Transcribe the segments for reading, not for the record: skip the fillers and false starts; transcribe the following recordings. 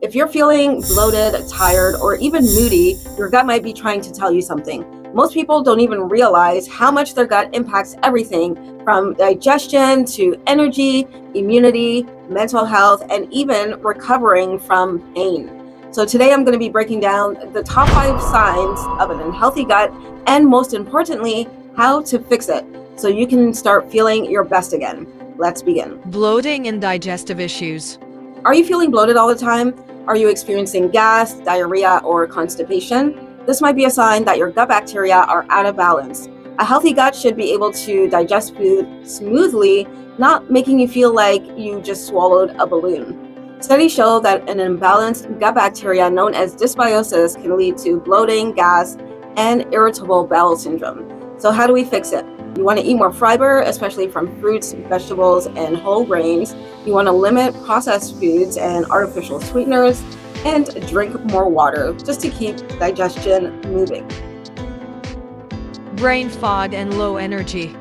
If you're feeling bloated, tired, or even moody, your gut might be trying to tell you something. Most people don't even realize how much their gut impacts everything from digestion to energy, immunity, mental health, and even recovering from pain. So today I'm going to be breaking down the top 5 signs of an unhealthy gut and, most importantly, how to fix it so you can start feeling your best again. Let's begin. Bloating and digestive issues. Are you feeling bloated all the time? Are you experiencing gas, diarrhea, or constipation? This might be a sign that your gut bacteria are out of balance. A healthy gut should be able to digest food smoothly, not making you feel like you just swallowed a balloon. Studies show that an imbalanced gut bacteria known as dysbiosis can lead to bloating, gas, and irritable bowel syndrome. So how do we fix it? You want to eat more fiber, especially from fruits, vegetables, and whole grains. You want to limit processed foods and artificial sweeteners, and drink more water just to keep digestion moving. Brain fog and low energy.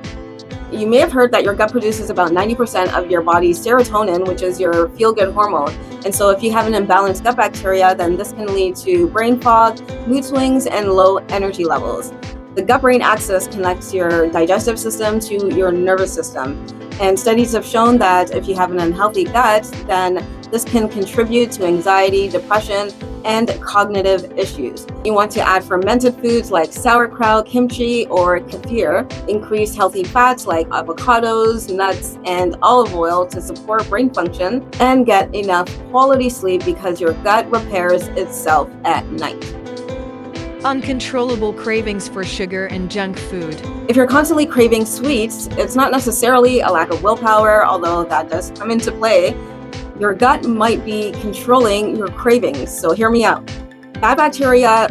You may have heard that your gut produces about 90% of your body's serotonin, which is your feel-good hormone. And so if you have an imbalanced gut bacteria, then this can lead to brain fog, mood swings, and low energy levels. The gut-brain axis connects your digestive system to your nervous system. And studies have shown that if you have an unhealthy gut, then this can contribute to anxiety, depression, and cognitive issues. You want to add fermented foods like sauerkraut, kimchi, or kefir. Increase healthy fats like avocados, nuts, and olive oil to support brain function. And get enough quality sleep because your gut repairs itself at night. Uncontrollable cravings for sugar and junk food. If you're constantly craving sweets, it's not necessarily a lack of willpower, although that does come into play. Your gut might be controlling your cravings. So hear me out. Bad bacteria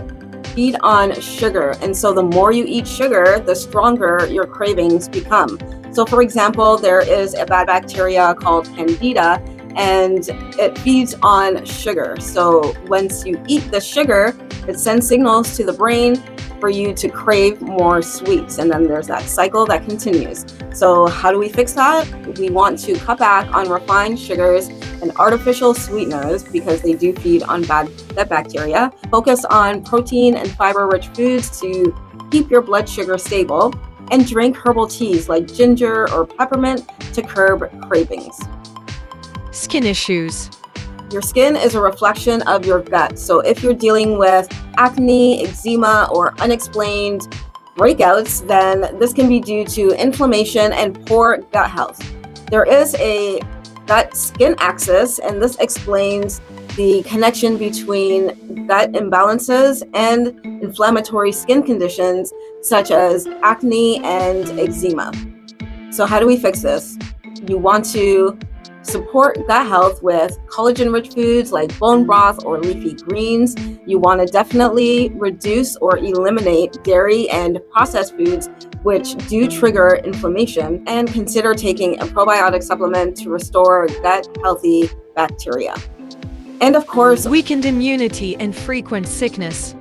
feed on sugar, and so the more you eat sugar, the stronger your cravings become. So for example, there is a bad bacteria called Candida, and it feeds on sugar. So once you eat the sugar, it sends signals to the brain for you to crave more sweets. And then there's that cycle that continues. So how do we fix that? We want to cut back on refined sugars and artificial sweeteners because they do feed on bad gut bacteria. Focus on protein and fiber-rich foods to keep your blood sugar stable. And drink herbal teas like ginger or peppermint to curb cravings. Skin issues. Your skin is a reflection of your gut. So if you're dealing with acne, eczema, or unexplained breakouts, then this can be due to inflammation and poor gut health. There is a gut-skin axis, and this explains the connection between gut imbalances and inflammatory skin conditions such as acne and eczema. So how do we fix this? You want to support gut health with collagen-rich foods like bone broth or leafy greens. You want to definitely reduce or eliminate dairy and processed foods, which do trigger inflammation, and consider taking a probiotic supplement to restore gut-healthy bacteria. And of course, Weakened immunity and frequent sickness.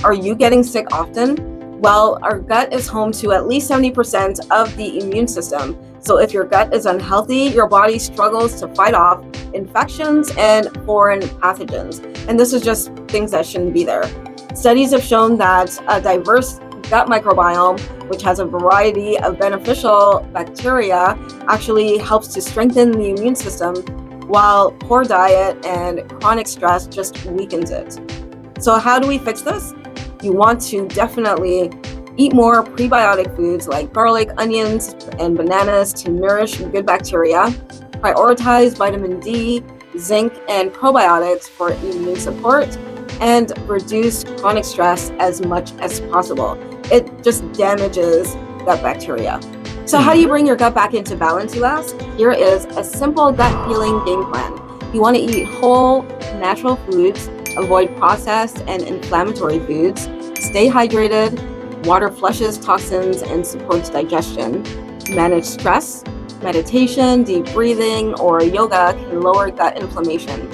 are you getting sick often? Well, our gut is home to at least 70% of the immune system. So if your gut is unhealthy, your body struggles to fight off infections and foreign pathogens. And this is just things that shouldn't be there. Studies have shown that a diverse gut microbiome, which has a variety of beneficial bacteria, actually helps to strengthen the immune system, while poor diet and chronic stress just weakens it. So how do we fix this? You want to definitely eat more prebiotic foods like garlic, onions, and bananas to nourish good bacteria. Prioritize vitamin D, zinc, and probiotics for immune support, and reduce chronic stress as much as possible. It just damages gut bacteria. So how do you bring your gut back into balance, you ask? Here is a simple gut healing game plan. You want to eat whole, natural foods, avoid processed and inflammatory foods, stay hydrated. Water flushes toxins and supports digestion. Manage stress. Meditation, deep breathing, or yoga can lower gut inflammation.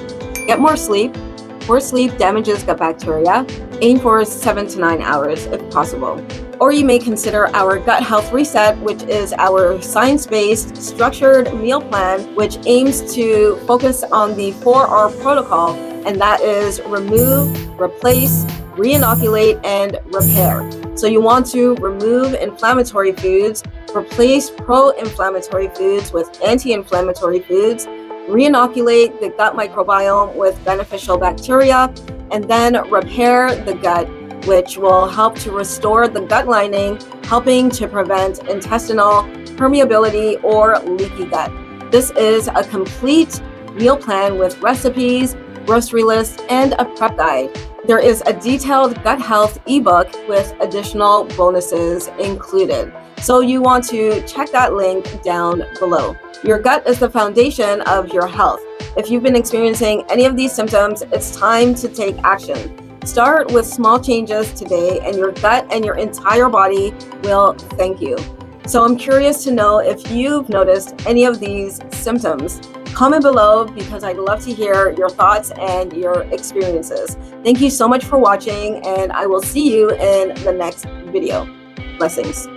Get more sleep. Poor sleep damages gut bacteria. Aim for 7 to 9 hours if possible. Or you may consider our Gut Health Reset, which is our science-based structured meal plan, which aims to focus on the 4R protocol and that is remove, replace, re-inoculate, and repair. So you want to remove inflammatory foods, replace pro-inflammatory foods with anti-inflammatory foods, re-inoculate the gut microbiome with beneficial bacteria, and then repair the gut, which will help to restore the gut lining, helping to prevent intestinal permeability or leaky gut. This is a complete meal plan with recipes, grocery lists, and a prep guide. There is a detailed gut health ebook with additional bonuses included. So you want to check that link down below. Your gut is the foundation of your health. If you've been experiencing any of these symptoms, it's time to take action. Start with small changes today, and your gut and your entire body will thank you. So I'm curious to know if you've noticed any of these symptoms. Comment below because I'd love to hear your thoughts and your experiences. Thank you so much for watching, and I will see you in the next video. Blessings.